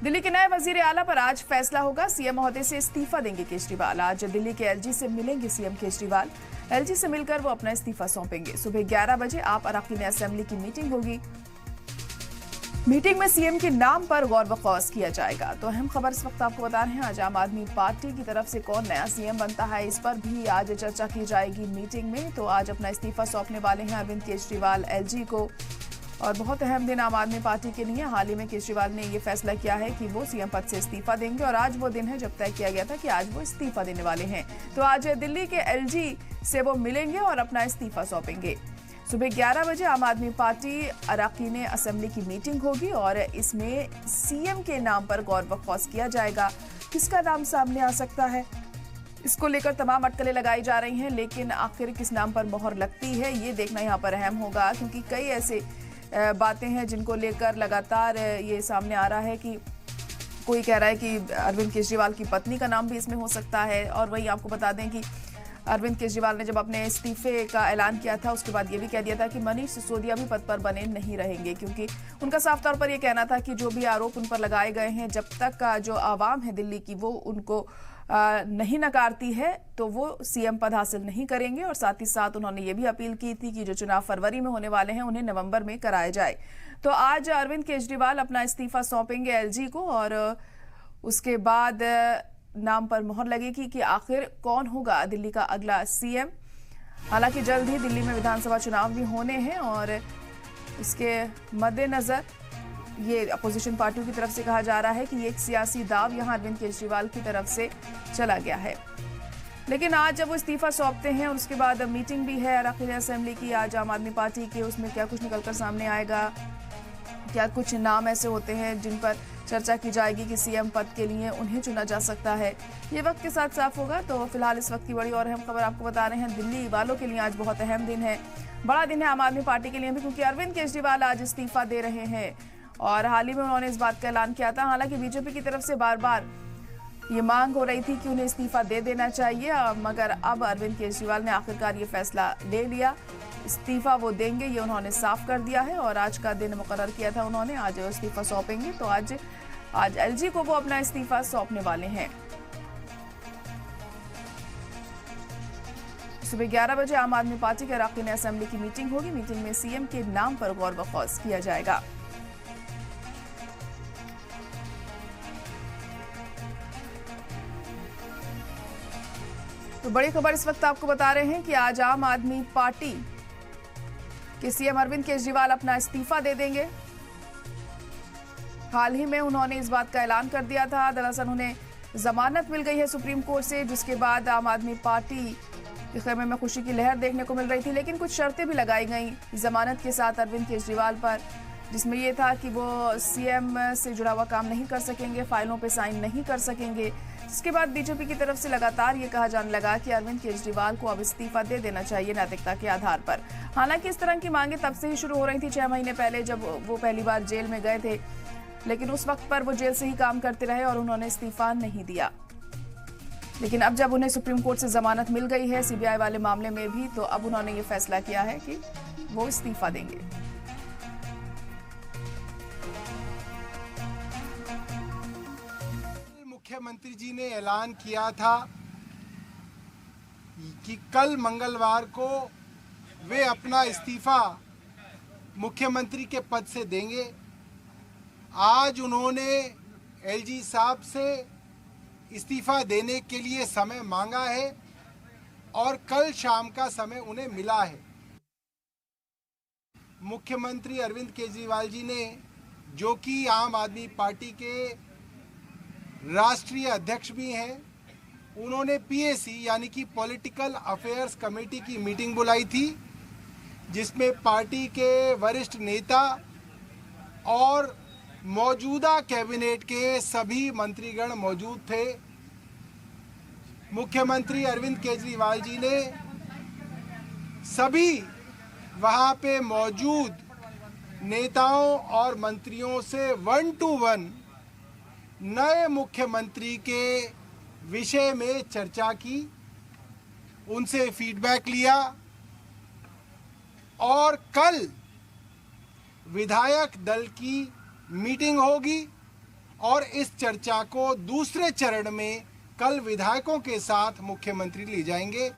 दिल्ली के नए वजीर आला पर आज फैसला होगा। सीएम ओहदे से इस्तीफा देंगे केजरीवाल। आज दिल्ली के एलजी से मिलेंगे सीएम केजरीवाल। एलजी से मिलकर वो अपना इस्तीफा सौंपेंगे। सुबह 11 बजे आप अराकीन असेंबली की मीटिंग होगी। मीटिंग में सीएम के नाम पर गौर व खौस किया जाएगा। तो अहम खबर इस वक्त आपको बता रहे हैं, आज आम आदमी पार्टी की तरफ से कौन नया सीएम बनता है, इस पर भी आज चर्चा की जाएगी मीटिंग में। तो आज अपना इस्तीफा सौंपने वाले हैं अरविंद केजरीवाल एलजी को, और बहुत अहम दिन आम आदमी पार्टी के लिए। हाल ही में केजरीवाल ने यह फैसला किया है कि वो सीएम पद से इस्तीफा देंगे, और आज वो दिन है जब तय किया गया था कि आज वो इस्तीफा देने वाले हैं। तो आज दिल्ली के एलजी से वो मिलेंगे और अपना इस्तीफा सौंपेंगे। सुबह 11 बजे आम आदमी पार्टी अराकीन असेंबली की मीटिंग होगी, और इसमें सीएम के नाम पर गौर व खौस किया जाएगा। किसका नाम सामने आ सकता है, इसको लेकर तमाम अटकलें लगाई जा रही हैं, लेकिन आखिर किस नाम पर मोहर लगती है ये देखना यहाँ पर अहम होगा, क्योंकि कई ऐसे बातें हैं जिनको लेकर लगातार ये सामने आ रहा है कि कोई कह रहा है कि अरविंद केजरीवाल की पत्नी का नाम भी इसमें हो सकता है। और वहीं आपको बता दें कि अरविंद केजरीवाल ने जब अपने इस्तीफे का ऐलान किया था, उसके बाद ये भी कह दिया था कि मनीष सिसोदिया भी पद पर बने नहीं रहेंगे, क्योंकि उनका साफ तौर पर यह कहना था कि जो भी आरोप उन पर लगाए गए हैं, जब तक का जो आवाम है दिल्ली की वो उनको नहीं नकारती है तो वो सीएम पद हासिल नहीं करेंगे। और साथ ही साथ उन्होंने ये भी अपील की थी कि जो चुनाव फरवरी में होने वाले हैं उन्हें नवंबर में कराया जाए। तो आज अरविंद केजरीवाल अपना इस्तीफा सौंपेंगे एलजी को, और उसके बाद नाम पर मोहर लगेगी कि आखिर कौन होगा दिल्ली का अगला सीएम। हालांकि जल्द ही दिल्ली में विधानसभा चुनाव भी होने हैं, और इसके मद्देनजर ये अपोजिशन पार्टियों की तरफ से कहा जा रहा है कि ये एक सियासी दाव यहाँ अरविंद केजरीवाल की तरफ से चला गया है। लेकिन आज जब वो इस्तीफा सौंपते हैं और उसके बाद मीटिंग भी है अराकीन असेंबली की आज आम आदमी पार्टी के, उसमें क्या कुछ निकलकर सामने आएगा, क्या कुछ नाम ऐसे होते हैं जिन पर चर्चा की जाएगी कि सीएम पद के लिए उन्हें चुना जा सकता है, ये वक्त के साथ साफ होगा। तो फिलहाल इस वक्त की बड़ी और अहम खबर आपको बता रहे हैं, दिल्ली वालों के लिए आज बहुत अहम दिन है, बड़ा दिन है आम आदमी पार्टी के लिए भी, क्योंकि अरविंद केजरीवाल आज इस्तीफा दे रहे हैं। और हाल ही में उन्होंने इस बात का ऐलान किया था। हालांकि बीजेपी की तरफ से बार बार ये मांग हो रही थी कि उन्हें इस्तीफा दे देना चाहिए, मगर अब अरविंद केजरीवाल ने आखिरकार ये फैसला ले लिया, इस्तीफा वो देंगे, ये उन्होंने साफ कर दिया है। और आज का दिन मुकर्रर किया था उन्होंने, आज इस्तीफा सौंपेंगे। तो आज एलजी को वो अपना इस्तीफा सौंपने वाले हैं। सुबह 11 बजे आम आदमी पार्टी के अराकीन असेंबली की मीटिंग होगी। मीटिंग में सीएम के नाम पर गौर व खौस किया जाएगा। तो बड़ी खबर इस वक्त आपको बता रहे हैं कि आज आम आदमी पार्टी के सीएम अरविंद केजरीवाल अपना इस्तीफा दे देंगे। हाल ही में उन्होंने इस बात का ऐलान कर दिया था। दरअसल उन्हें जमानत मिल गई है सुप्रीम कोर्ट से, जिसके बाद आम आदमी पार्टी के खेमे में खुशी की लहर देखने को मिल रही थी। लेकिन कुछ शर्तें भी लगाई गई जमानत के साथ अरविंद केजरीवाल पर, जिसमें यह था कि वो सीएम से जुड़ा हुआ काम नहीं कर सकेंगे, फाइलों पे साइन नहीं कर सकेंगे। इसके बाद बीजेपी की तरफ से लगातार ये कहा जाने लगा कि अरविंद केजरीवाल को अब इस्तीफा दे देना चाहिए नैतिकता के आधार पर। हालांकि इस तरह की मांगे तब से ही शुरू हो रही थी, 6 महीने पहले जब वो पहली बार जेल में गए थे, लेकिन उस वक्त पर वो जेल से ही काम करते रहे और उन्होंने इस्तीफा नहीं दिया। लेकिन अब जब उन्हें सुप्रीम कोर्ट से जमानत मिल गई है सीबीआई वाले मामले में भी, तो अब उन्होंने ये फैसला किया है कि वो इस्तीफा देंगे। मुख्यमंत्री जी ने ऐलान किया था कि कल मंगलवार को वे अपना इस्तीफा मुख्यमंत्री के पद से देंगे। आज उन्होंने एलजी साहब से इस्तीफा देने के लिए समय मांगा है, और कल शाम का समय उन्हें मिला है। मुख्यमंत्री अरविंद केजरीवाल जी ने, जो कि आम आदमी पार्टी के राष्ट्रीय अध्यक्ष भी हैं, उन्होंने पीएसी यानी कि पॉलिटिकल अफेयर्स कमेटी की मीटिंग बुलाई थी, जिसमें पार्टी के वरिष्ठ नेता और मौजूदा कैबिनेट के सभी मंत्रीगण मौजूद थे। मुख्यमंत्री अरविंद केजरीवाल जी ने सभी वहां पे मौजूद नेताओं और मंत्रियों से 1 to 1 नए मुख्यमंत्री के विषय में चर्चा की, उनसे फीडबैक लिया, और कल विधायक दल की मीटिंग होगी और इस चर्चा को दूसरे चरण में कल विधायकों के साथ मुख्यमंत्री ले जाएंगे।